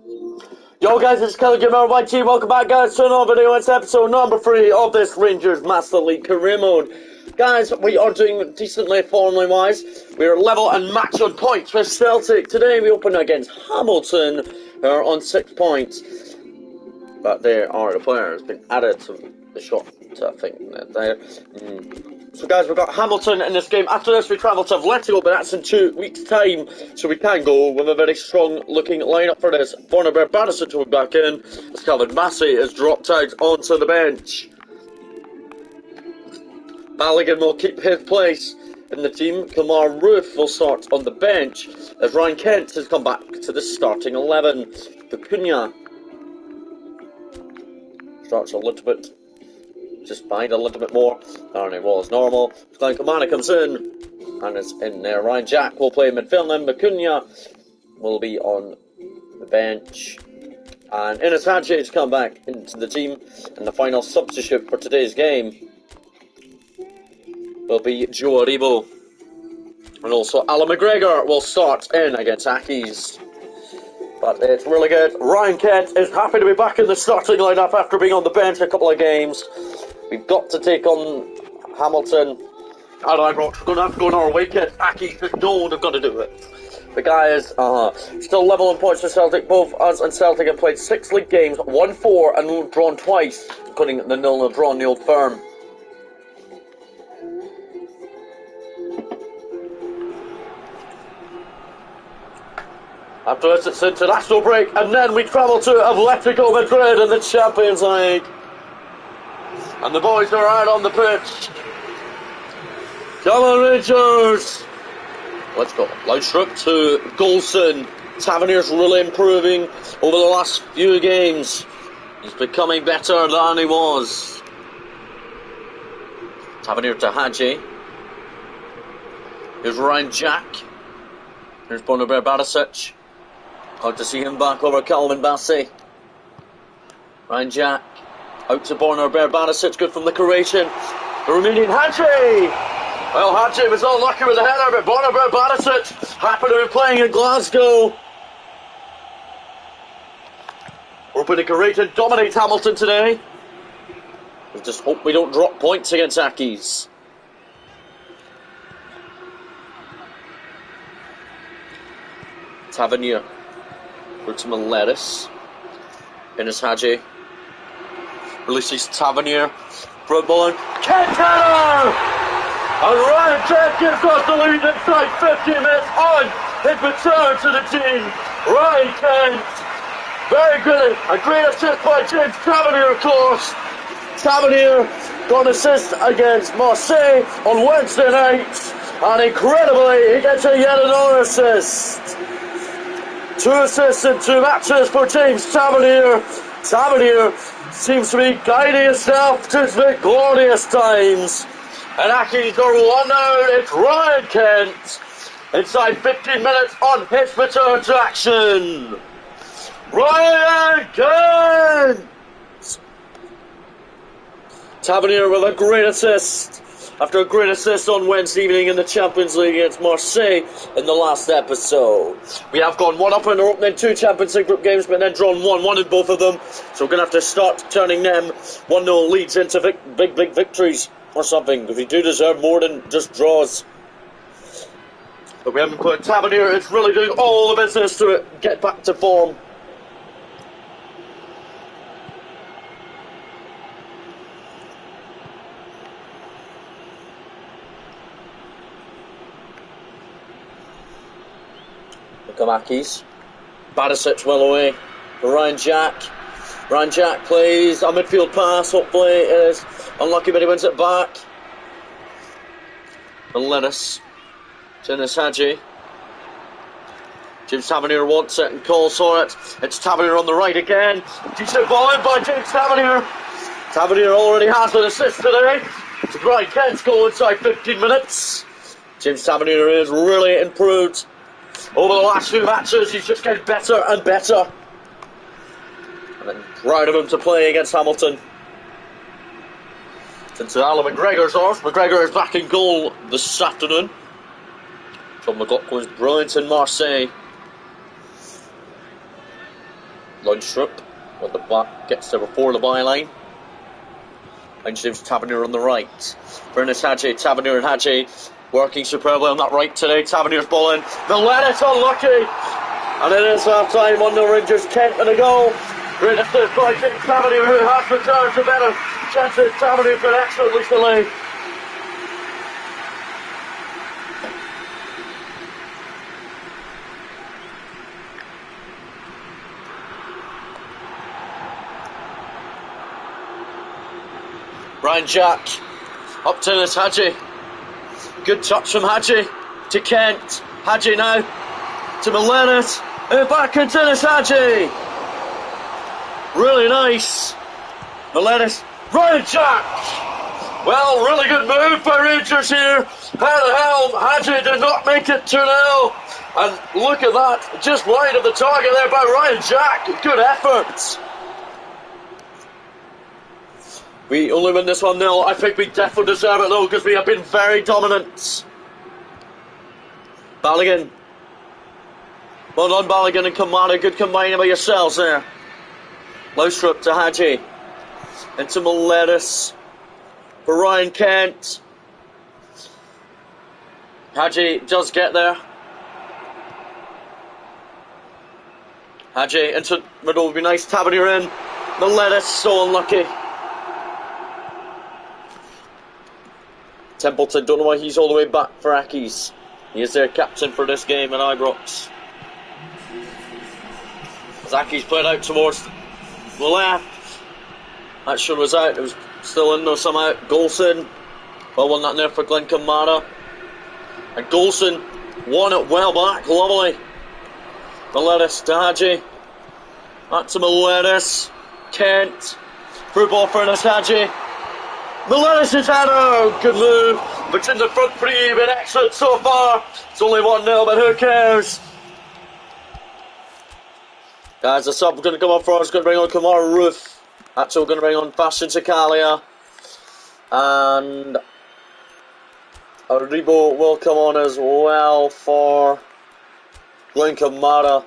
Yo guys, it's Kelly Gamer YT. Welcome back guys to another video. It's episode number 3 of this Rangers Master League career mode. Guys, we are doing decently formally wise. We are level and match on points with Celtic. Today we open against Hamilton, who are on 6 points. But they are the players been added to the shot, I think, there. So guys, we've got Hamilton in this game. After this we travel to Atletico, but that's in 2 weeks' time. So we can go with a very strong looking lineup for this. Bornaber Barisic will be back in, as Calvin Massey is dropped out onto the bench. Balogun will keep his place in the team. Kilmar Roof will start on the bench, as Ryan Kent has come back to the starting 11. Vicuña starts a little bit, just behind a little bit more than he was normal. Glenn Kamana comes in and is in there. Ryan Jack will play midfield, and Vicuña will be on the bench. And Enes Hadji has come back into the team, and the final substitute for today's game will be Joe Aribo. And also Alan McGregor will start in against Accies. But it's really good. Ryan Kent is happy to be back in the starting lineup after being on the bench a couple of games. We've got to take on Hamilton. And I'm not going to have to go on our way, Kent. Accies says no, they've got to do it. The guys still level in points for Celtic. Both us and Celtic have played 6 league games, won 4 and drawn twice, including the 0-0 draw in the Old Firm. After this, it's international break, and then we travel to Atletico Madrid in the Champions League. And the boys are out on the pitch. Come on, Rangers! Let's go. Loudstrip to Golson. Tavernier's really improving over the last few games. He's becoming better than he was. Tavernier to Hadji. Here's Ryan Jack. Here's Bornaber Barisic. Hard to see him back over Calvin Massey. Ryan Jack out to Bornaber Barisic, good from the Croatian. The Romanian Hadji! Well, Hadji was unlucky with the header, but Bornaber Barisic happy to be playing in Glasgow. We're hoping to Croatia dominate Hamilton today. We just hope we don't drop points against Accies. Tavernier. To Meletis. Enes Hadji releases Tavernier. Broadball and Kent header! And Ryan Kent gives us the lead inside 15 minutes on his return to the team. Ryan Kent, very good. A great assist by James Tavernier, of course. Tavernier got an assist against Marseille on Wednesday night, and incredibly, he gets yet another assist. 2 assists in 2 matches for James Tavernier. Tavernier seems to be guiding himself to his glorious times. And Accies are 1 out. It's Ryan Kent inside 15 minutes on his return to action. Ryan Kent! Tavernier with a great assist. After a great assist on Wednesday evening in the Champions League against Marseille in the last episode. We have gone 1 up in our opening 2 Champions League group games, but then drawn 1-1 in both of them. So we're going to have to start turning them 1-0 leads into big victories or something, because we do deserve more than just draws. But we haven't put Tavernier. It's really doing all the business to get back to form. Accies. Barisic well away for Ryan Jack. Ryan Jack plays a midfield pass, hopefully it is unlucky, but he wins it back. Meletis to Enes Hadji. James Tavernier wants it and calls for it. It's Tavernier on the right again. Decent ball in by James Tavernier. Tavernier already has an assist today. It's Ryan Kent's goal inside 15 minutes. James Tavernier is really improved over the last few matches. He's just getting better and better. And then proud of him to play against Hamilton. Into Alan McGregor's off. McGregor is back in goal this afternoon. John McLaughlin's brilliant in Marseille. Lundstrup with the back, gets there before the byline. And James Tavernier on the right. Bernice Hadji, Tavernier and Hadji working superbly on that right today. Tavernier's ball in. The lettuce unlucky. And it is half time. 1-0 Rangers, 10 minutes to go. Great assist by James Tavernier, who has returned to better chances. Tavernier's been excellent recently. Ryan Jack, up to this Hadji. Good touch from Hadji to Kent. Hadji now to Melenis. Back into this Hadji. Really nice. Melenis. Ryan Jack. Well, really good move by Rangers here. At the helm. Hadji did not make it 2-0. And look at that. Just wide of the target there by Ryan Jack. Good effort. We only win this 1-0. I think we definitely deserve it though, because we have been very dominant. Balogun. Well done, Balogun and Kamara. Good combining by yourselves there. Lundstrup to Hadji. Into Melenis. For Ryan Kent. Hadji does get there. Hadji into middle would be nice. Tavernier in. Melenis so unlucky. Templeton, don't know why he's all the way back for Ackies. He is their captain for this game in Ibrox. As Ackies played out towards the left. That shot was out, it was still in though somehow. Golson, well won that there for Glenn Kamara. And Golson won it well back, lovely. Melenis to Hadji. Back to Melenis. Kent. Through ball for Ernest Hadji. Melenis' header, good move, but in the front three, been excellent so far. It's only 1-0, but who cares? Guys, the sub going to come up for us, going to bring on Kamara Roof. That's all going to bring on Fashion Sakalia. And Aribo will come on as well for Glenn Kamara.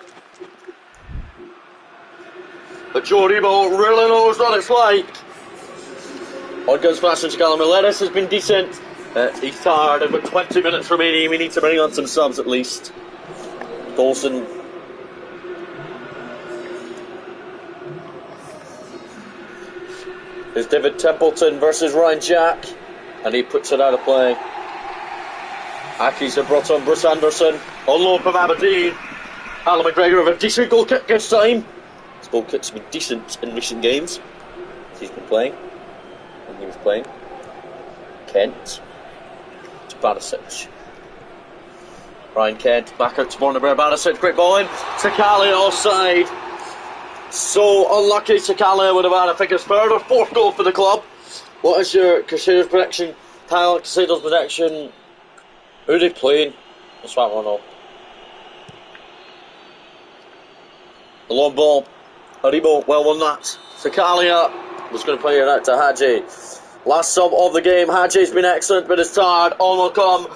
But Joe Aribo really knows what it's like. On goes Fashion Sakalia. Melenis has been decent. He's tired, and with 20 minutes remaining, we need to bring on some subs at least. Dawson. There's David Templeton versus Ryan Jack, and he puts it out of play. Ackies have brought on Bruce Anderson, on loan from Aberdeen. Alan McGregor with a decent goal kick this time. His goal kicks have been decent in recent games. He's been playing. When he was playing. Kent. To Barisic. Ryan Kent back out to Bornabear. Barisic, great ball in. Sakalia offside. So unlucky. Sakalia would have had, I think, his third or fourth goal for the club. What is your Crusaders prediction? Kyle Crusaders prediction. Who are they playing? That's what I want to know. The long ball. Aribo, well won that. Sakalia was going to play it out to Hadji. Last sub of the game. Hadji's been excellent, but it's tired. On will come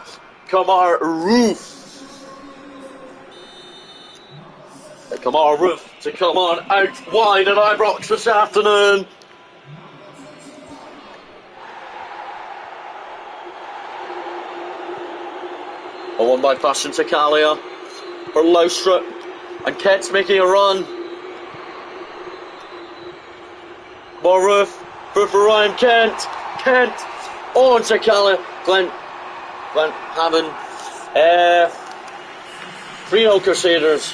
Kamara Roof. Kamara Roof to come on out wide at Ibrox this afternoon. A one by Fashion Sakalia for Lundstrup. And Kent's making a run. More Roof. For Ryan Kent. Kent on Sakalia. Glenn having 3-0 Crusaders.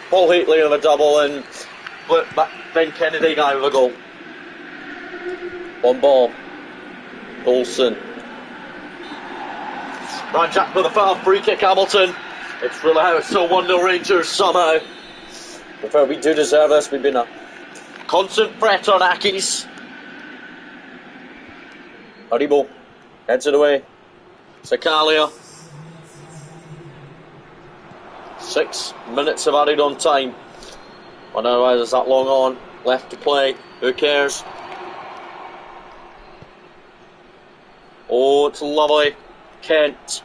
Paul Haitley with a double and Ben Kennedy guy with a goal. One ball. Olsen. Ryan Jack with a foul. Free kick Hamilton. It's really how it's still 1-0 Rangers somehow. We do deserve this. We've been a constant threat on Ackies. Aribo heads it away. Sakalia. 6 minutes of added on time. I don't know why there's that long on left to play. Who cares? Oh, it's lovely. Kent.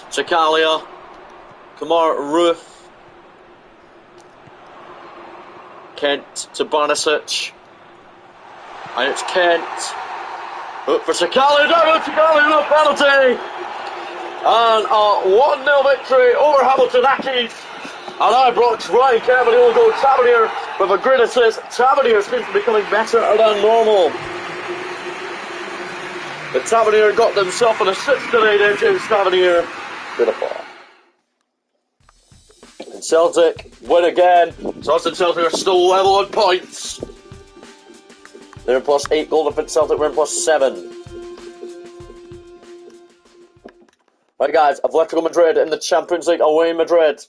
Sakalia. Kamara Roof. Kent to Barisic. And it's Kent. Up for Sakali, down to Sakali, no penalty. And a 1-0 victory over Hamilton Accies. And Ibrox, Ryan Kevin will go Tavernier with a great assist. Tavernier seems to be becoming better than normal. But Tavernier got himself an assist today, there, James Tavernier. Beautiful. And Celtic win again. So Austin Celtic are still level on points. They're in +8, Golden Fit Celtic, we're in +7. Right guys, Atletico Madrid in the Champions League away in Madrid.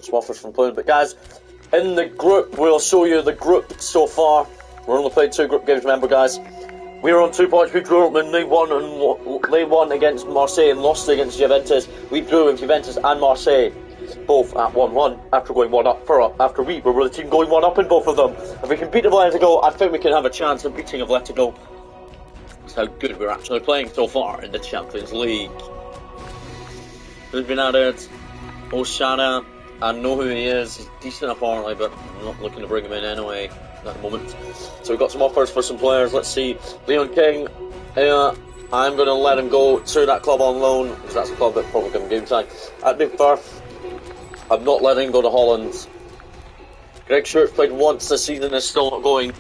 Some offers from playing, but guys, in the group, we'll show you the group so far. We're only played 2 group games, remember guys. We're on 2 points, we drew them, and they won against Marseille and lost against Juventus. We drew with Juventus and Marseille, both at 1-1, after going 1 up, after we were the team going 1 up in both of them. If we can beat Atletico, I think we can have a chance of beating Atletico. That's how good we're actually playing so far in the Champions League. Who's been added? Oshana. I know who he is. He's decent apparently, but I'm not looking to bring him in anyway at the moment. So we've got some offers for some players. Let's see. Leon King. I'm going to let him go to that club on loan, because that's a club that probably can game time. At Big Firth, I'm not letting him go to Holland. Greg Schwartz played once this season and is still not going.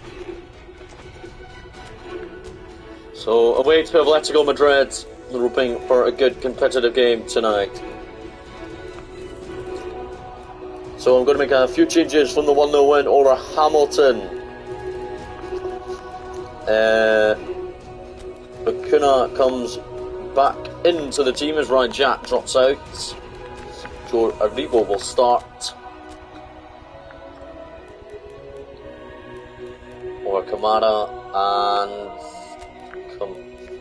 So away to Atletico Madrid. We're hoping for a good competitive game tonight. So I'm going to make a few changes from the 1-0 win over Hamilton. Bakuna comes back into the team as Ryan Jack drops out. Joe Arrivo will start. Or Kamara and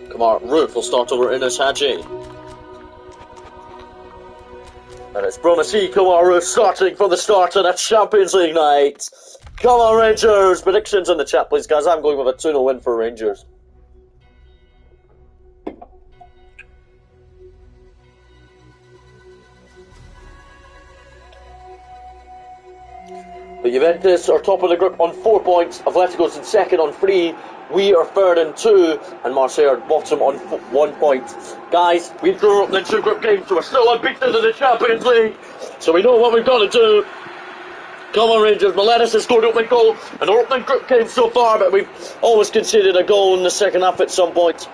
Kamara Roof will start over Ines Hadji. And it's Bromasi Kamaru starting from the start of a Champions League night. Come on, Rangers! Predictions in the chat, please, guys. I'm going with a 2-0 win for Rangers. The Juventus are top of the group on 4 points. Atletico's in second on 3. We are third on 2, and Marseille are bottom on 1 point. Guys, we drew up in 2 group games, so we're still unbeaten in the Champions League. So we know what we've got to do. Come on, Rangers. Miletus has scored an opening goal in our opening group game so far, but we've always conceded a goal in the second half at some point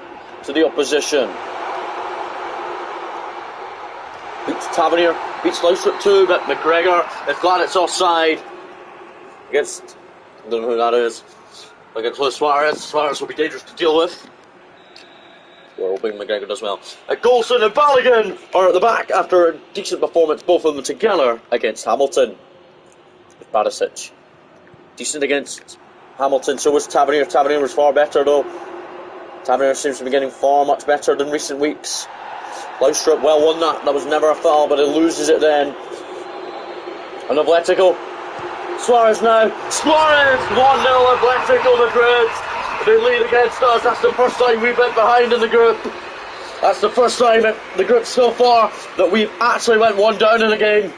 to the opposition. Beats Tavernier, beats Loustrip too, but McGregor is glad it's offside. Against, I don't know who that is. Against Luis Suarez. Suarez will be dangerous to deal with. We're hoping McGregor does well. Golson and Balogun are at the back after a decent performance, both of them together against Hamilton. Barisic. Decent against Hamilton, so was Tavernier. Tavernier was far better though. Tavernier seems to be getting far much better than recent weeks. Loustrip well won that. That was never a foul, but he loses it then. And Atletico. Suarez now. Suarez! 1-0 Atletico Madrid. They lead against us. That's the first time we've been behind in the group. That's the first time in the group so far that we've actually went 1 down in the game.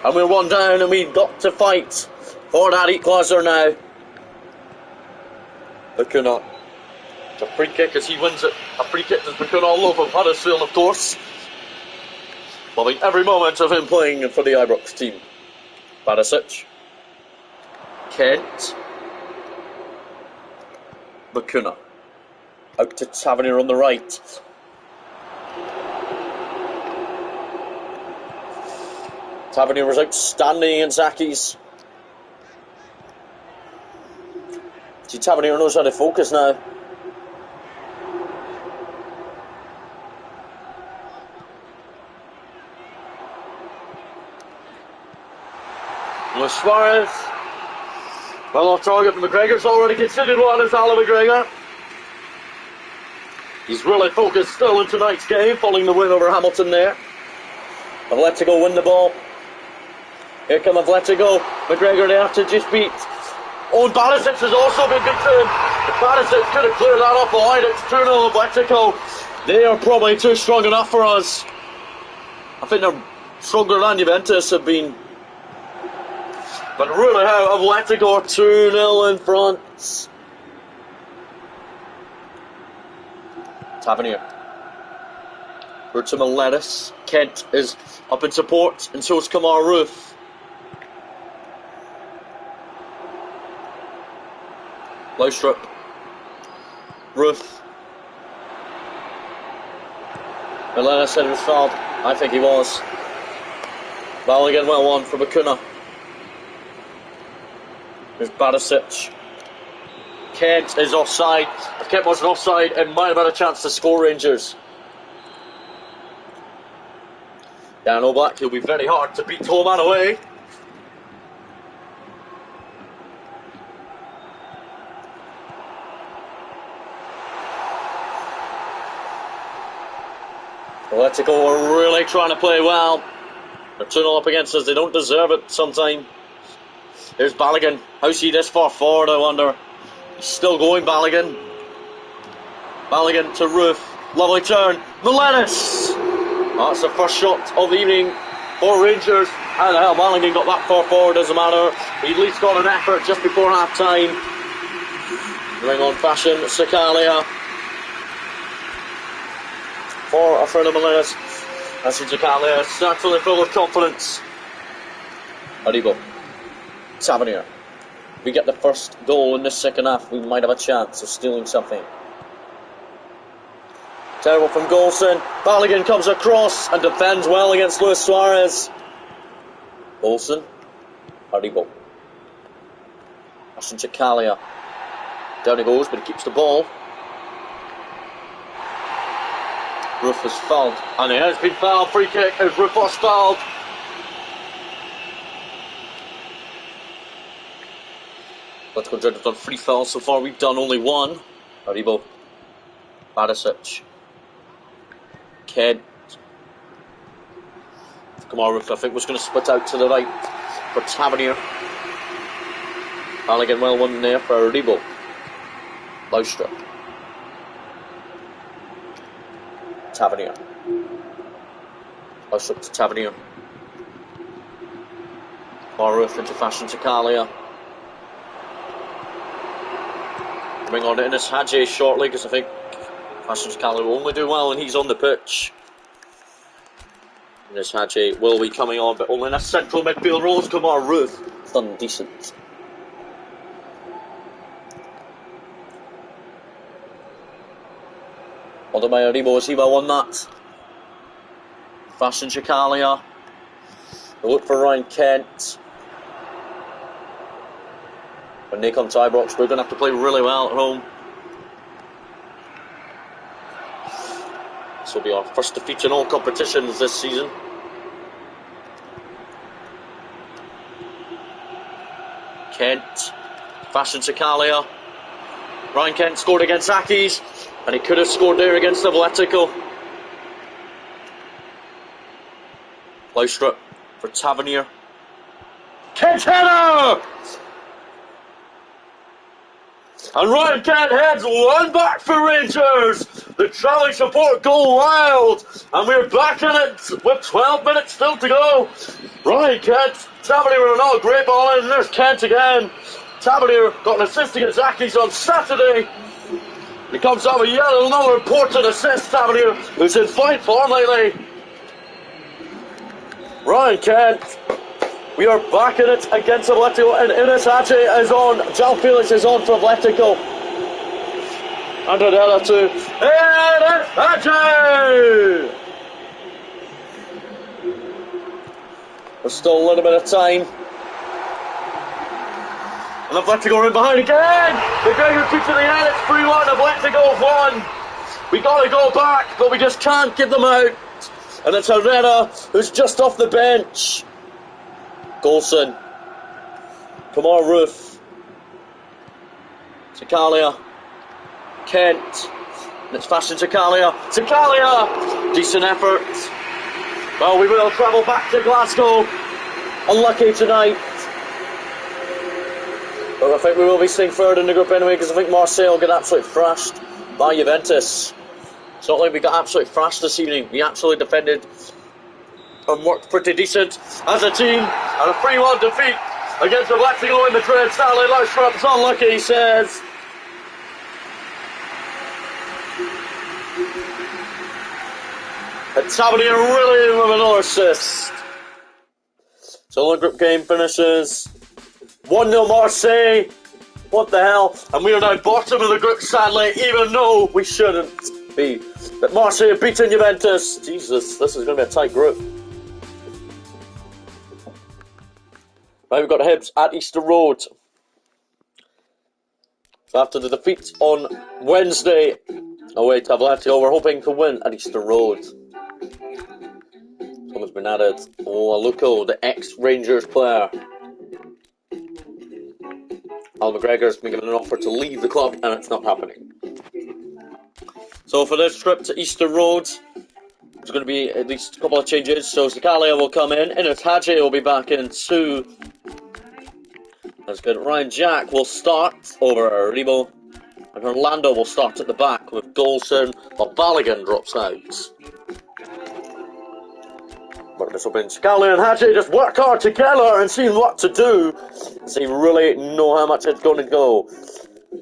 And we're 1 down and we've got to fight for that equaliser now. Bakuna. It's a free kick as he wins it. A free kick as Bakuna all over Huddersfield, of course. Loving every moment of him playing for the Ibrox team. Barisic. Kent. Bakuna. Out to Tavernier on the right. Tavernier was outstanding in Accies. See, Tavernier knows how to focus now. Luis Suarez. Well off target, but McGregor's already considered one as Alan McGregor. He's really focused still in tonight's game, following the win over Hamilton there. Atletico win the ball. Here come Atletico. McGregor they have to just beat. Oh, and Barisic has also been beaten. Barisic could have cleared that off the line. It's 2-0 Atletico. They are probably too strong enough for us. I think they're stronger than Juventus have been. But really how Atletico are 2-0 in front. Tavernier. Roberto Meletis. Kent is up in support, and so is Kamar Roof. Laustrup. Roof. Meletis said he was fouled. I think he was. Ball again, well won from Acuna. There's Barisic. Kent is offside. If Kent wasn't offside, it might have had a chance to score, Rangers. Dan Oblak, he'll be very hard to beat Tolman away. Atletico are really trying to play well. They're 2-0 up against us. They don't deserve it sometime. Here's Balogun. How's he this far forward, I wonder? He's still going, Balogun. Balogun to Roof. Lovely turn. Meletis! That's the first shot of the evening for Rangers. How the hell Balogun got that far forward, doesn't matter. He at least got an effort just before half time. Ring on fashion, Sakalia. For Alfredo Meletis. That's Sakalia, certainly full of confidence. Aribo. Tavernier. If we get the first goal in this second half, we might have a chance of stealing something. Terrible from Golson. Balogun comes across and defends well against Luis Suarez. Golson. Aribo. Ashton Chakalia. Down he goes, but he keeps the ball. Roof is fouled, and he has been fouled. Free kick as Roof was fouled. Let's go Dread have done 3 fouls so far. We've done only 1. Aribo. Barisic. Kent. Kamar Roof, I think, was going to split out to the right for Tavernier. Balogun well won there for Aribo. Laustrup. Tavernier. Laustrup to Tavernier. Kamar Roof into fashion to Kalia. Bring on Ines Hadji shortly, because I think Fashion Kalia will only do well when he's on the pitch. Ines Hadji will be coming on, but only in a central midfield role. Kamar Roof. It's done decent. Odomaya Aribo has well won that. Fashion Chakalia. They look for Ryan Kent. When they come to Ibrox, we're going to have to play really well at home. This will be our first defeat in all competitions this season. Kent. Fashion Chakalia. Ryan Kent scored against Aki's, and he could have scored there against Atletico. Laustrup for Tavernier. Kent header! And Ryan Kent heads one back for Rangers. The travelling support go wild, and we're back in it with 12 minutes still to go. Ryan Kent, Tavernier with another great ball in, and there's Kent again. Tavernier got an assist against Aki's on Saturday. He comes out with yet another important assist. Tavernier, who's in fine form lately. Ryan Kent. We are back in it against Atletico, and Ines Hadji is on. João Felix is on for Atletico. Andradella to Ines Hadji! There's still a little bit of time. And Atletico are in behind again! The Gregor keeps to the end, it's 3-1, Atletico have won. We gotta go back, but we just can't give them out. And it's Herrera who's just off the bench. Golson. Kamar Roof. Chakalia. Kent. And it's Fashion Chakalia. Chakalia! Decent effort. Well, we will travel back to Glasgow. Unlucky tonight. But I think we will be staying third in the group anyway, because I think Marseille get absolutely thrashed by Juventus. It's not like we got absolutely thrashed this evening. We actually defended and worked pretty decent as a team, and a 3-1 defeat against Atletico in Madrid. Sadly, Lautrop's unlucky, he says. And Tavernier really with another assist. So the group game finishes 1-0 Marseille. What the hell? And we are now bottom of the group, sadly, even though we shouldn't be. But Marseille have beaten Juventus. Jesus, this is going to be a tight group. Right, we've got Hibs at Easter Road. So after the defeat on Wednesday away to Atletico, we're hoping to win at Easter Road. Someone's been added. Oh, Aluko, the ex-Rangers player. Al McGregor's been given an offer to leave the club, and it's not happening. So for this trip to Easter Road, there's going to be at least a couple of changes. So Zakaria will come in, and Hadji will be back in too. That's good. Ryan Jack will start over Rebo, and Orlando will start at the back with Golson, while Balogun drops out. But this will be Scalia and Hadji just work hard together and see what to do. So you really know how much it's going to go.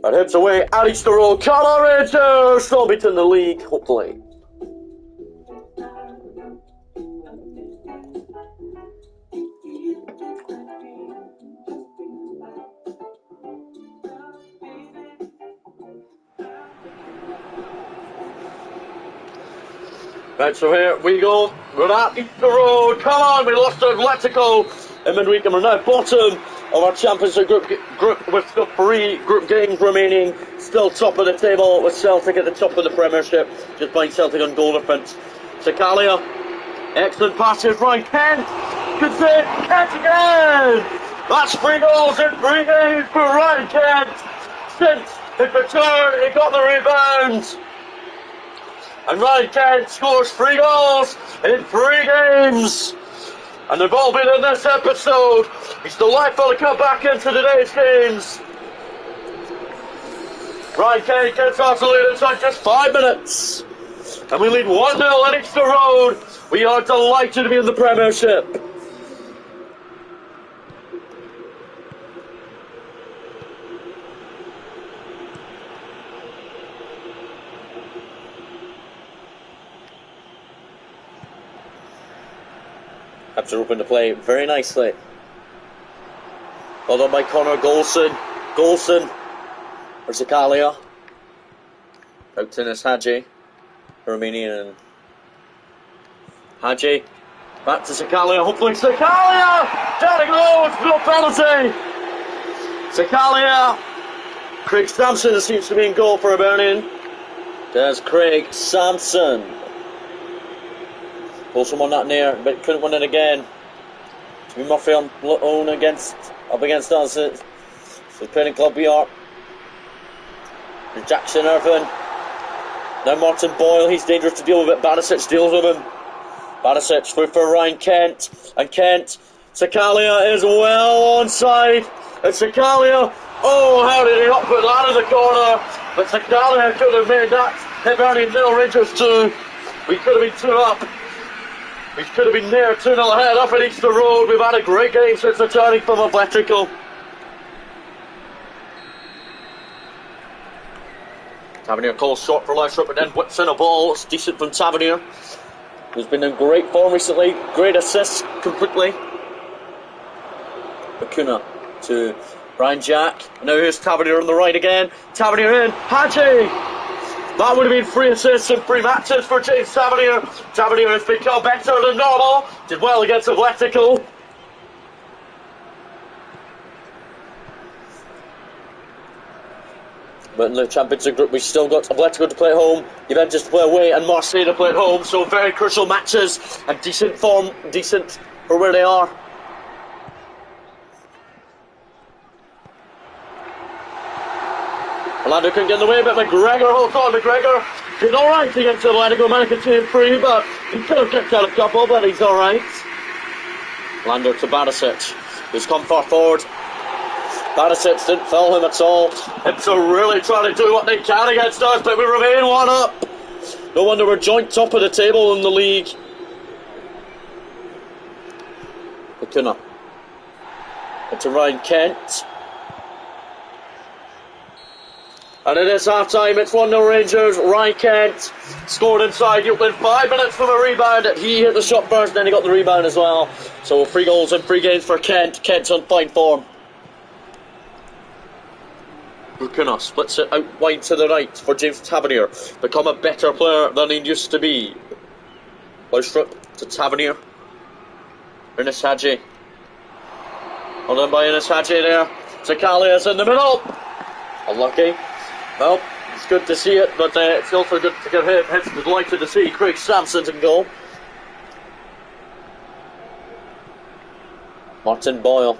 But Hibs away at Easter Road. Colour Rangers still beating the league, hopefully. Right, so here we go. We're at Easter Road. Come on, we lost to Atletico in midweek, and we're now bottom of our Championship group with still 3 group games remaining. Still top of the table with Celtic at the top of the Premiership, just behind Celtic on goal difference. Sakalia, excellent passes. Ryan Kent, good save. Kent again. That's 3 goals in 3 games for Ryan Kent. Since his return, he got the rebound. And Ryan Kent scores 3 goals in 3 games. And they've all been in this episode. He's delightful to come back into today's games. Ryan Kent gets off the lead inside just 5 minutes. And we lead 1-0 at Easter Road. We are delighted to be in the Premiership. Hibs are open to play very nicely. Followed by Connor Golson. Golson for Zakalia. Out to Hadji. Romanian. Hadji. Back to Zakalia. Hopefully Zakalia! Down it goes! No penalty! Zakalia. Craig Sampson seems to be in goal for Hibernian. There's Craig Sampson. Someone not near, but couldn't win it again. Jimmy Murphy on own up against us. So training club we are. There's Jackson Irvin. Now Martin Boyle, he's dangerous to deal with it. Barisic deals with him. Barisic through for Ryan Kent. And Kent. Sakalia is well onside. And Sakalia. Oh, how did he not put that in the corner? But Sakalia could have made that. Hibernian 0, Rangers 2. We could have been 2 up. We could have been near 2-0 ahead up at Easter Road. We've had a great game since returning from Atletico. Tavernier calls short for Lautrup and then whips in a ball. It's decent from Tavernier, who's been in great form recently. Great assist completely. Bakuna to Ryan Jack. Now here's Tavernier on the right again. Tavernier in. Hadji! That would have been 3 assists in 3 matches for James Tavernier. Tavernier has become better than normal. Did well against Atletico. But in the Championship group, we've still got Atletico to play at home, Juventus to play away, and Marseille to play at home. So very crucial matches and decent form, decent for where they are. Orlando couldn't get in the way, but McGregor holds on. McGregor did alright against Atletico. Managed to free, but he could have kicked out a couple, but he's alright. Orlando to Barisic, who's come far forward. Barisic didn't foul him at all. Hibs are really trying to do what they can against us, but we remain 1 up. No wonder we're joint top of the table in the league. McKenna. Into Ryan Kent. And it is half time, it's 1-0 Rangers. Ryan Kent scored inside. You've been 5 minutes from a rebound. He hit the shot first, then he got the rebound as well. So 3 goals and 3 games for Kent. Kent's on fine form. McKenna splits it out wide to the right for James Tavernier. Become a better player than he used to be. Laustrup to Tavernier. Ernest Hadji. Hold on by Ernest Hadji there. Zakalia's in the middle. Unlucky. Well, it's good to see it, but it's also good to give him. He's delighted to see Craig Sampson in goal. Martin Boyle.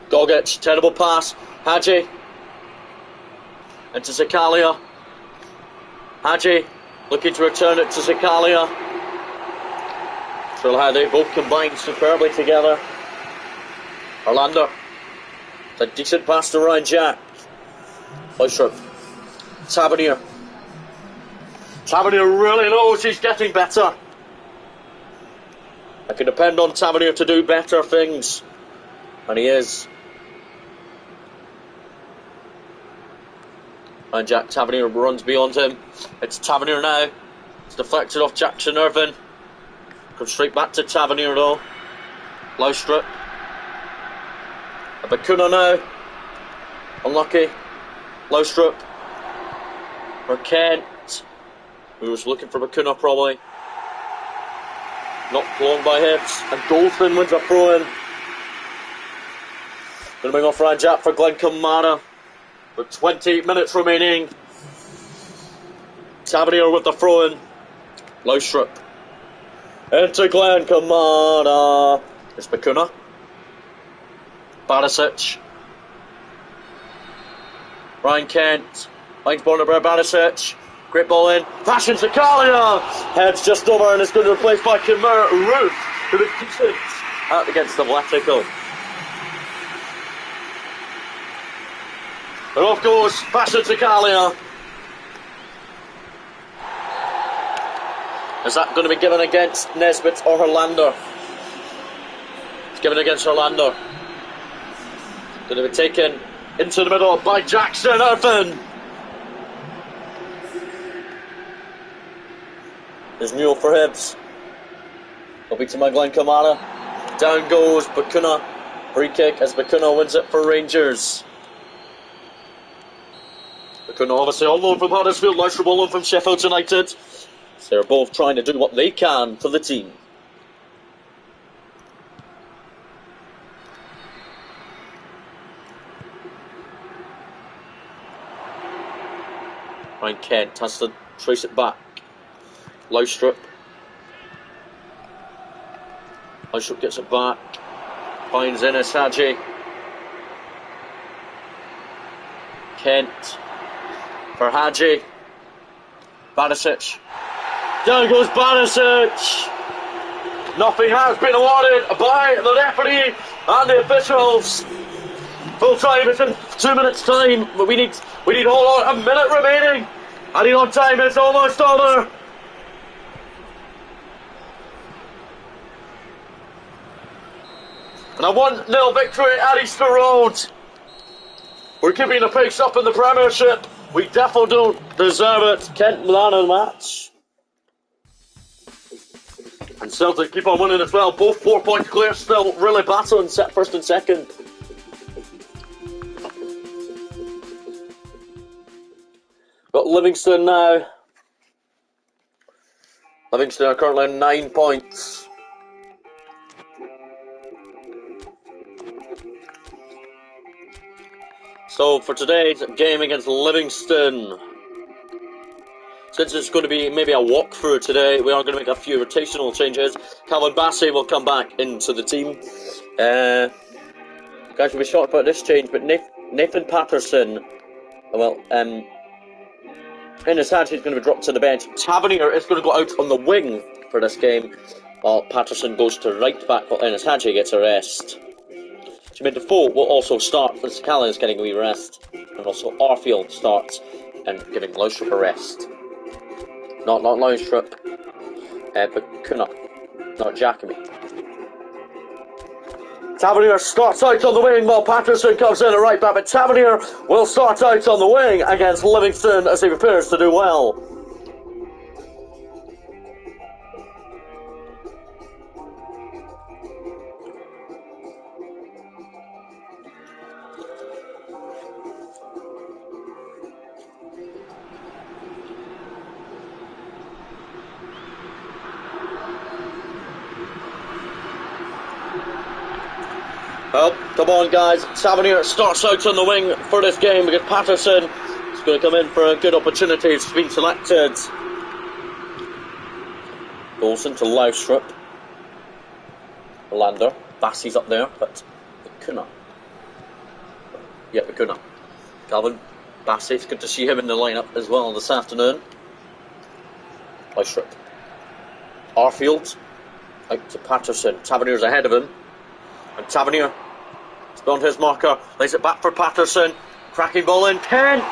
Gogic, terrible pass. Hadji. Into Zakalia. Hadji looking to return it to Zakalia. So how they both combined superbly together. Orlando. It's a decent pass to Ryan Jack. Laustrup. Tavernier. Tavernier really knows he's getting better. I can depend on Tavernier to do better things. And he is. And Jack Tavernier runs beyond him. It's Tavernier now. It's deflected off Jackson Irvin. Comes straight back to Tavernier though. Laustrup. Bakuna now. Unlucky. Laustrup. For Kent. Who was looking for Bakuna probably. Not blown by hips. And Goldfin wins a throw in. Gonna bring off Ryan Jack for Glenn Kamara. With 20 minutes remaining. Tavernier with the throw in. Laustrup. Into Glenn Kamara. It's Bakuna. Barisic. Ryan Kent. Finds Bornabur Barisic. Great ball in. Fashion Zakalia. Heads just over and it's going to be replaced by Kimura Ruth. Who is decent out against Atletico. And off goes Fashion Zakalia. Is that going to be given against Nesbitt or Orlando? It's given against Orlando. Going to be taken into the middle by Jackson Irvin. There's Mule for Hibs. Will be to my Glenn Kamara. Down goes Bakuna. Free kick as Bakuna wins it for Rangers. Bakuna obviously on loan from Huddersfield, Laustrup on loan from Sheffield United. So they're both trying to do what they can for the team. Ryan Kent has to trace it back. Laustrup. Laustrup gets it back. Finds Enes Hadji. Kent. For Hadji. Barisic. Down goes Barisic. Nothing has been awarded by the referee and the officials. Full time, it's in 2 minutes time, but we need hold on, a minute remaining. Adding on time, it's almost over. And a 1-0 victory at Easter Road. We're keeping the pace up in the Premiership. We definitely don't deserve it. Kent man of the match. And Celtic keep on winning as well. Both 4 points clear, still really battling first and second. Got Livingston now. Livingston are currently on 9 points. So for today's game against Livingston, since it's going to be maybe a walkthrough today, we are going to make a few rotational changes. Calvin Bassey will come back into the team. Guys will be shocked about this change, but Nathan Patterson, Enes Hadji is going to be dropped to the bench. Tavernier is going to go out on the wing for this game, while Patterson goes to right back while Enes Hadji gets a rest. Jermaine Defoe will also start, for Scallon is getting a wee rest, and also Arfield starts and giving Laustrup a rest. Not Laustrup, but Kuna, not Jacome. Tavernier starts out on the wing while Patterson comes in at right back, but Tavernier will start out on the wing against Livingston as he prepares to do well. Well, come on guys, Tavernier starts out on the wing for this game because Patterson is going to come in for a good opportunity. It's been selected. Golson to Laustrup. Lander. Bassey's up there, but Vicuna. Yeah, Vicuna. Calvin Bassey, it's good to see him in the lineup as well this afternoon. Laustrup. Arfield. Out to Patterson. Tavernier's ahead of him. And Tavernier has gone to his marker, lays it back for Patterson, cracking ball in, Kent!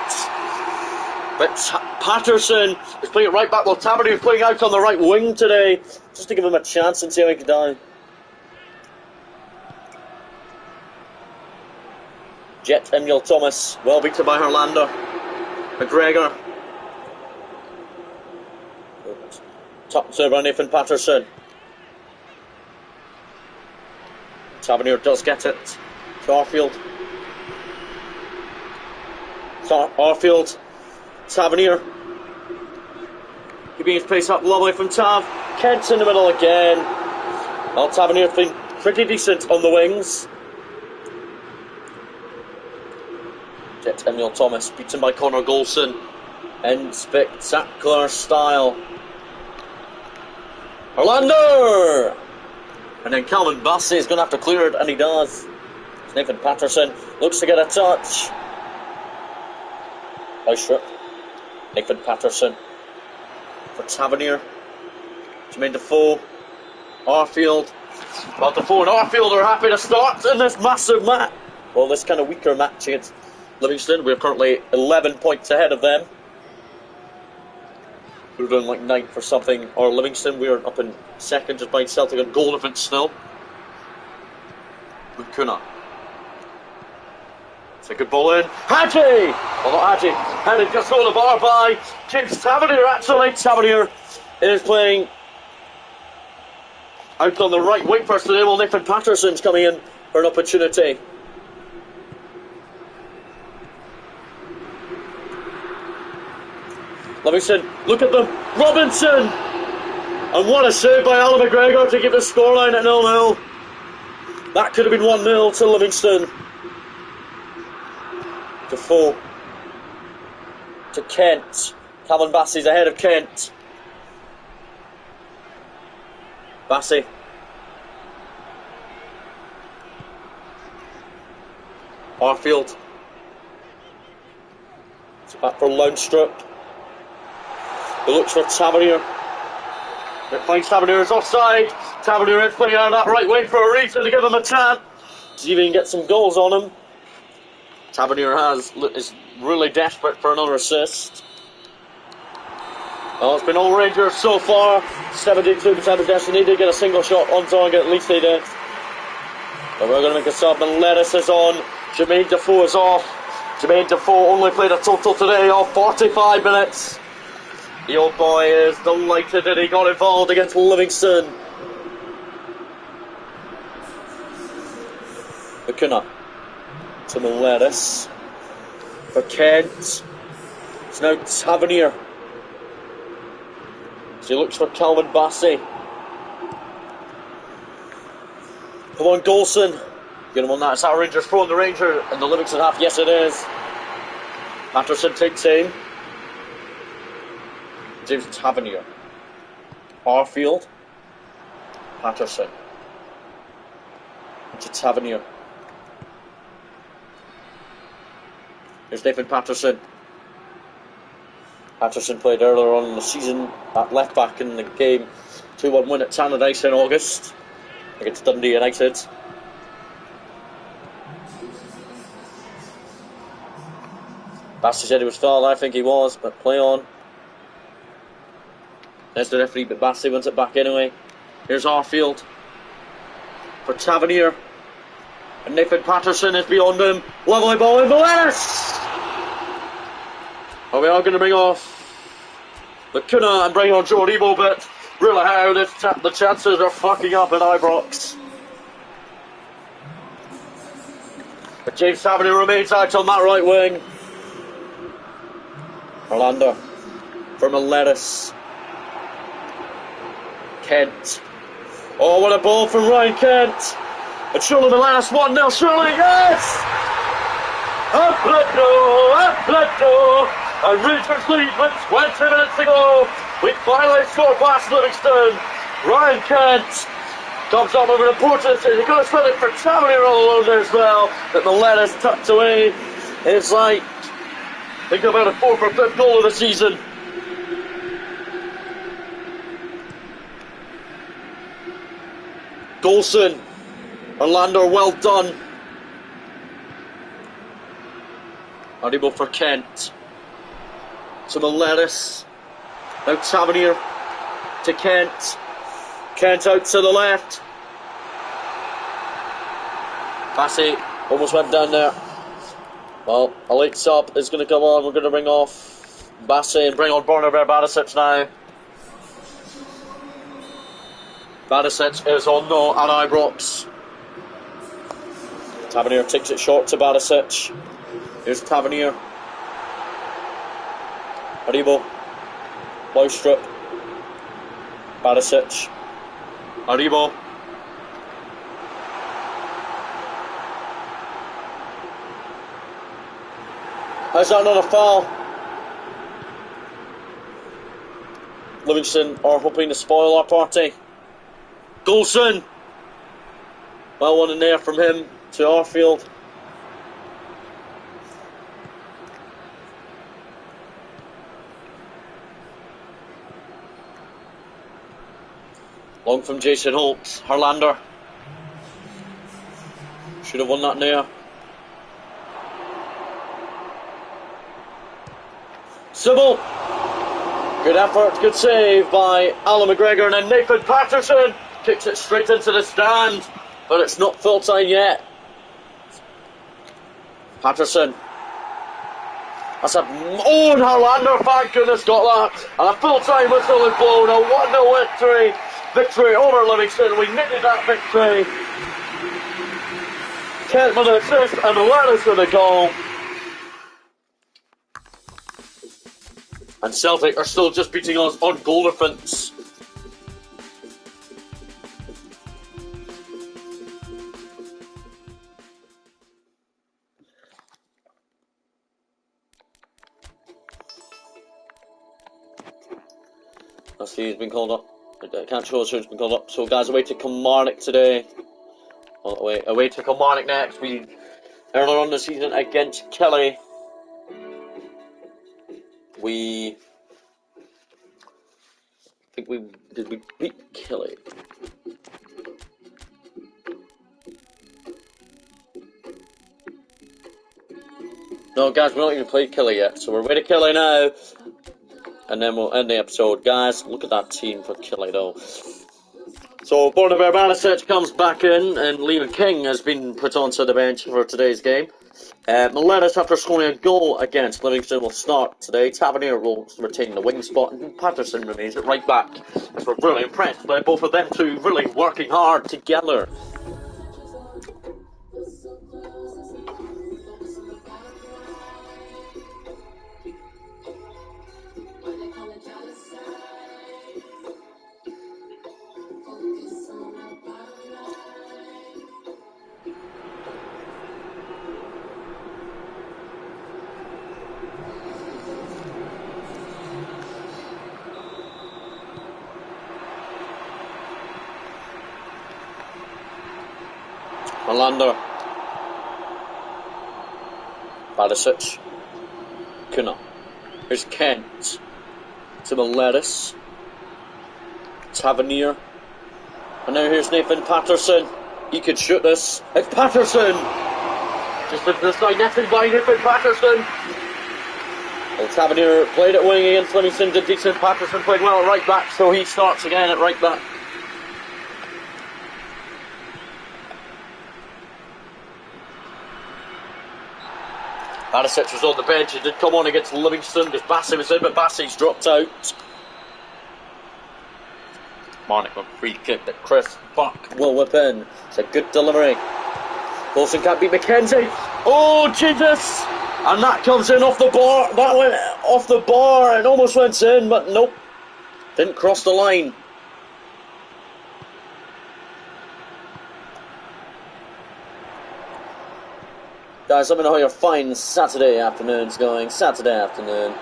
But Patterson is playing it right back while Tavernier is playing out on the right wing today, just to give him a chance and see how he can down. Jet Emil Thomas, well beaten by Herlander. McGregor. Top serve by Nathan Patterson. Tavernier does get it to Arfield. Arfield, Tavernier. Keeping his pace up lovely from Tav. Kent's in the middle again. Well, Tavernier's been pretty decent on the wings. Jet Emil Thomas beaten by Connor Golson in spectacular style. Orlando! And then Calvin Bassey is going to have to clear it, and he does. Nathan Patterson looks to get a touch. Laustrup. Nathan Patterson for Tavernier. Jermaine Defoe. Arfield. Well, Defoe and Arfield are happy to start in this massive match. Well, this kind of weaker match against Livingston. We're currently 11 points ahead of them. We're doing like 9th or something. Or Livingston, we're up in second, just behind Celtic and goal difference still. Vicuna. It's a good ball in. Hadji! Well, not Hadji. Headed just over the bar by James Tavernier, actually. Tavernier is playing out on the right wing first today, while Nathan Patterson's coming in for an opportunity. Livingston, look at them, Robinson! And what a save by Alan McGregor to keep the scoreline at 0-0. That could have been 1-0 to Livingston. Defoe. To Kent. Calvin Bassey's ahead of Kent. Bassey. Arfield. It's back for Laustrup. He looks for Tavernier. It finds Tavernier's offside. Tavernier is playing out that right way for a reason to give him a chance to see if he can get some goals on him. Tavernier is really desperate for another assist. Well, it's been all Rangers so far. 72% of destiny. They did get a single shot on target, at least they did. But we're going to make a sub, and Lettuce is on. Jermaine Defoe is off. Jermaine Defoe only played a total today of 45 minutes. The old boy is delighted that he got involved against Livingston. Vicuna to Lettuce for Kent. It's now Tavernier. So he looks for Calvin Bassey. Come on, Golson. Get him on that. Is that Rangers throwing the Ranger in the Livingston half? Yes, it is. Patterson takes aim. James Tavernier. Arfield. Patterson. To Tavernier. Here's Nathan Patterson. Patterson played earlier on in the season at left back in the game. 2-1 win at Tannadice in August against Dundee United. Bassey said he was fouled. I think he was, but play on. There's the referee, but Bassey wins it back anyway. Here's Arfield for Tavernier. And Nathan Patterson is beyond him. Lovely ball in Valenis! And we are going to bring off the Kuna and bring on Joe Debo, but really how the chances are fucking up at Ibrox. But James Tavernier remains out on that right wing. Orlando from a lettuce. Kent. Oh, what a ball from Ryan Kent. And surely the last 1-0, surely, yes! Upletto! And Rangers lead with 20 minutes to go. We finally score past Livingston. Ryan Kent comes up with an important decision. He could have spent it for Tavernier all alone there as well. But the lettuce tucked away. It's like, think about a 4th or 5th goal of the season. Golson. Orlando, well done. Audible for Kent. To Meletis. Now Tavernier to Kent. Kent out to the left. Bassey almost went down there. Well, a late sub is going to come on. We're going to bring off Bassey and bring on Bornaber Barisic now. Barisic is on no at Ibrox. Tavernier takes it short to Barisic. Here's Tavernier. Aribo. Laustrup. Barisic. Aribo. Is that not a foul? Livingston are hoping to spoil our party. Golson. Well, one in there from him to Arfield. Long from Jason Holt. Harlander. Should have won that there. Sybil. Good effort, good save by Alan McGregor, and then Nathan Patterson kicks it straight into the stand, but it's not full time yet. Patterson. That's a... Oh, and Harlander, thank goodness, got that. And a full time whistle is blown. A 1-0 victory over Livingston. We needed that victory. Kent with an assist and Awareness with a goal. And Celtic are still just beating us on goal difference. I see he's been called up. I can't show us who's been called up. So guys, away to Kilmarnock today. Well, away to Kilmarnock next. We earlier on the season against Kelly. I think we beat Kelly. No, guys, we're not even played Kelly yet, so we're away to Kelly now, and then we'll end the episode. Guys, look at that team for Kelly though. So Bornaber Barisic comes back in, and Liam King has been put onto the bench for today's game. Meletis, after scoring a goal against Livingston, will start today. Tavernier will retain the wing spot, and Patterson remains at right back. As we're really impressed by both of them two really working hard together. Orlando. Barisic. Kuna. Here's Kent. To Meletis. Tavernier. And now here's Nathan Patterson. He could shoot this. It's Patterson! Just this guy netted by Nathan Patterson. Well, Tavernier played at wing against Livingston, did decent. Patterson played well at right back, so he starts again at right back. Barisic was on the bench. He did come on against Livingston because Bassey was in, but Bassey's dropped out. Marnick with a free kick that Chris Buck will whip in. It's a good delivery. Wilson can't beat McKenzie. Oh, Jesus! And that comes in off the bar. That went off the bar and almost went in, but nope. Didn't cross the line. Guys, let me know how your fine Saturday afternoon's going. Saturday afternoon.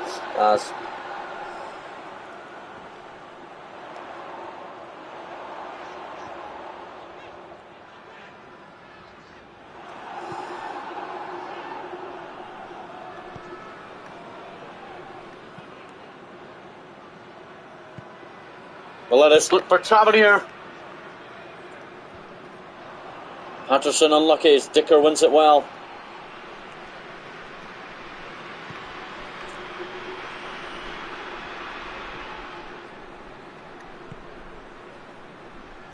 Well, let us look for Tavernier. Patterson unlucky as Dicker wins it well.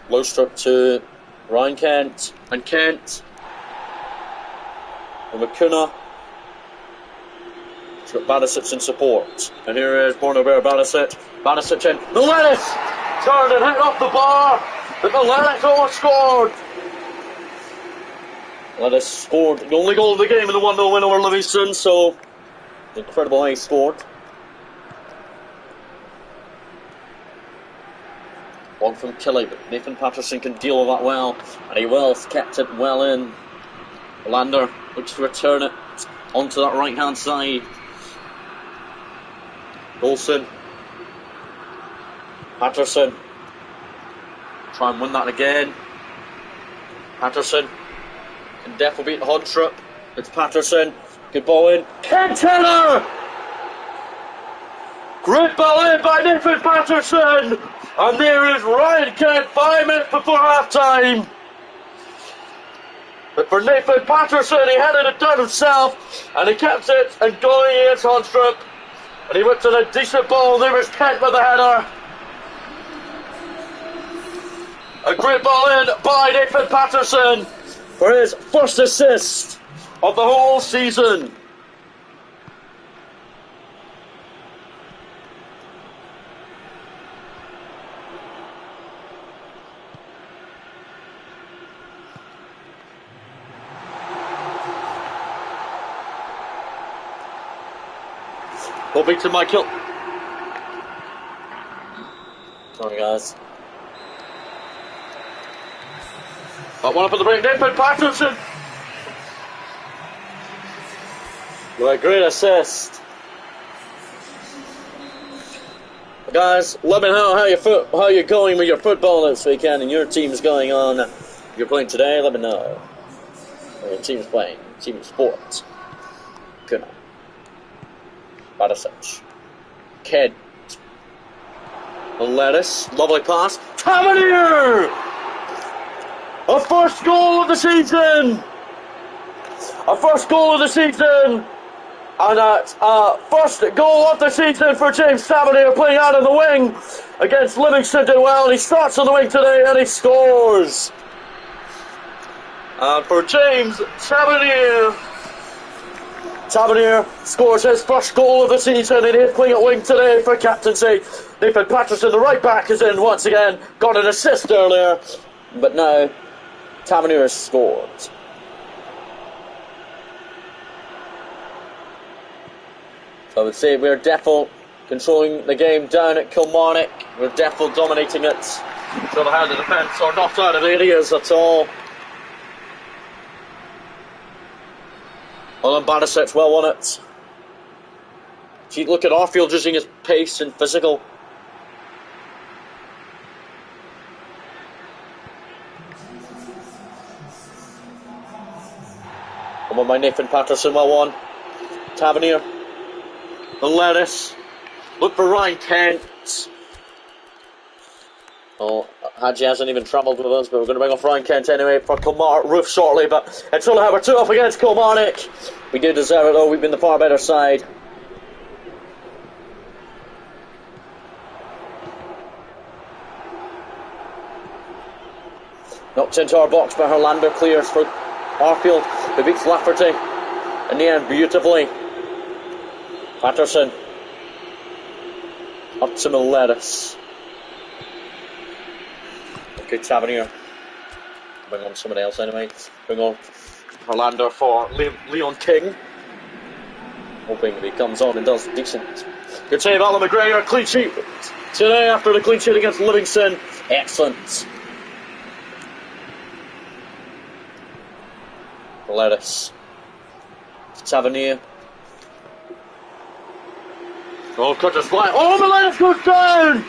Low strip to Ryan Kent. And Kent. And McCuna. He's got Barisic in support. And here is Borno-Bear Barisic. Barisic in. Miletis! Turned and hit off the bar. But Miletis almost scored. Miletis scored the only goal of the game in the 1-0 win over Livingston. So, incredible how he scored. One from Kelly, but Nathan Patterson can deal with that well. And he will. Kept it well in. Lander looks to return it onto that right hand side. Olsen. Patterson. Try and win that again. Patterson. Can definitely beat Hodstrup. It's Patterson. Good ball in. Ken Taylor! Great ball in by Nathan Patterson! And there is Ryan Kent 5 minutes before half time. But for Nathan Patterson, he headed it down himself and he kept it and going against Hodstrup. And he whipped in a decent ball. There was Kent with the header. A great ball in by Nathan Patterson for his first assist of the whole season. Ball beat to Michael. Sorry, guys. Got one up at the break. Nathan Patterson. What a great assist. Guys, let me know how you're going with your football this weekend and your team's going on. If you're playing today, let me know. Or your team's playing. Team of sports. Good night. Barisic. Ked. Lettuce. Lovely pass. Tavernier! A first goal of the season! A first goal of the season! And a first goal of the season for James Tavernier, playing out of the wing against Livingston did well. And he starts on the wing today and he scores! And for James Tavernier, Tavernier scores his first goal of the season and he's playing at wing today for captaincy. Nathan Patterson, the right back, is in once again. Got an assist earlier, but now Tavernier has scored. So I would say we're defo controlling the game down at Kilmarnock. We're defo dominating it. So the hand of defence are not out of areas at all. Well, Barisic well won it. If you look at Arfield using his pace and physical. Come on by Nathan Patterson, well won. Tavernier. The lettuce. Look for Ryan Kent. Oh, Hadji hasn't even travelled with us, but we're going to bring off Ryan Kent anyway for Kilmarnock Roof shortly. But until I have our 2 off against Kilmarnock, we do deserve it though. We've been the far better side. Knocked into our box by Herlander, clears for Arfield, who beats Lafferty. in the end beautifully. Patterson. Up to Miletus. Okay, Tavernier. Bring on somebody else anyway. Bring on Orlando for Leon King. Hoping that he comes on and does decent. Good save, Alan McGregor. Clean sheet today after the clean sheet against Livingston. Excellent. Miletus. Tavernier. Oh, cut his fly. Oh, Miletus goes down!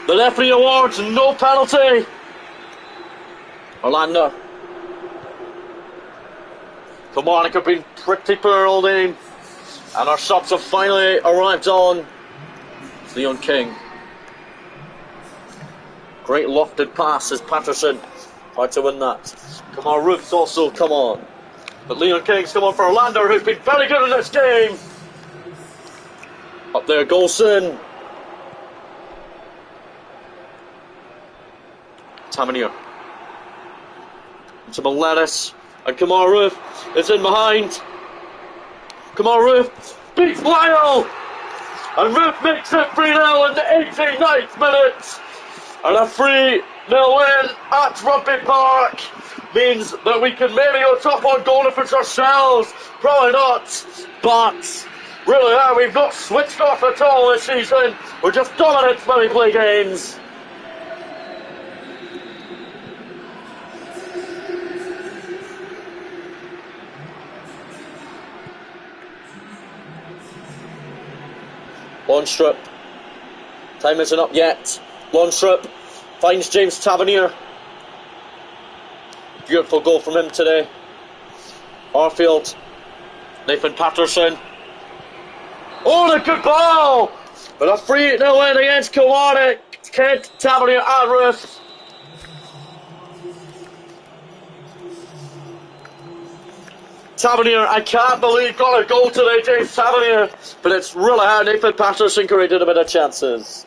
The referee awards no penalty. Orlando. Kilmarnock have been pretty poor all day. And our subs have finally arrived on. It's Leon King. Great lofted pass as Patterson tried to win that. Come on, Roof's also come on. But Leon King's come on for Orlando, who've been very good in this game. Up there, Golson. Tavernier. Into Miletus. And Kamar Roof is in behind. Kamar Roof beats Lyle. And Roof makes it 3-0 in the 89th minute. And a 3-0 win at Rugby Park means that we can maybe go top on goal difference ourselves. Probably not. But really, we've not switched off at all this season. We're just dominant when we play games. Longstrip. Time isn't up yet. Longstrip finds James Tavernier. Beautiful goal from him today. Arfield. Nathan Patterson. Oh, the good ball! But a 3-0 win against Kilmarnock. Kent, Tavernier and Ruth. Tavernier, I can't believe got a goal today, James Tavernier. But it's really hard. Nathan Patterson created a bit of chances.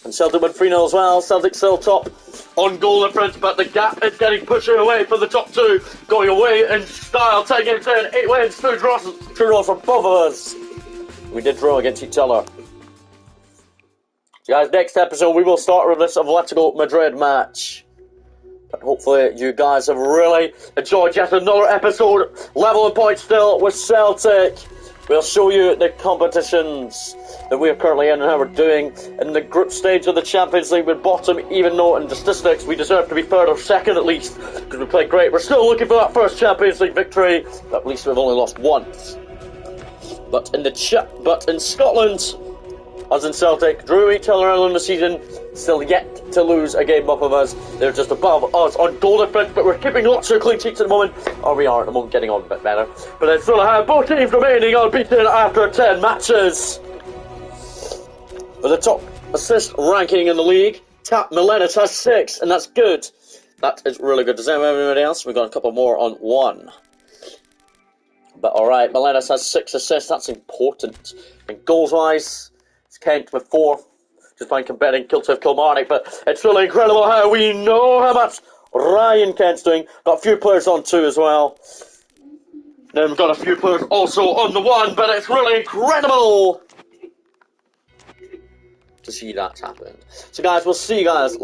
And Celtic went 3-0 as well. Celtic still top on goal difference, but the gap is getting pushed away from the top two. Going away in style, 10 games in, 8 wins, 2 draws from both of us. We did draw against each other. Guys, next episode we will start with this Atletico Madrid match. But hopefully you guys have really enjoyed yet another episode. Level in points still with Celtic. We'll show you the competitions that we are currently in and how we're doing in the group stage of the Champions League with bottom, even though in the statistics we deserve to be third or second at least, because we played great. We're still looking for that first Champions League victory, but at least we've only lost once. But in Scotland, us and Celtic drew each other early in the season, still yet to lose a game above us. They're just above us on goal difference, but we're keeping lots of clean sheets at the moment. Or we are at the moment, getting on a bit better. But it's still have both teams remaining unbeaten after 10 matches. With the top assist ranking in the league, Miletus has 6, and that's good. That is really good. Does anyone have anybody else? We've got a couple more on 1. But alright, Miletus has 6 assists, that's important. And goals-wise, it's Kent with 4. Just fine comparing Kilter Kilmarnock, but it's really incredible how we know how much Ryan Kent's doing. Got a few players on 2 as well. Then we've got a few players also on the 1, but it's really incredible to see that happen. So guys, we'll see you guys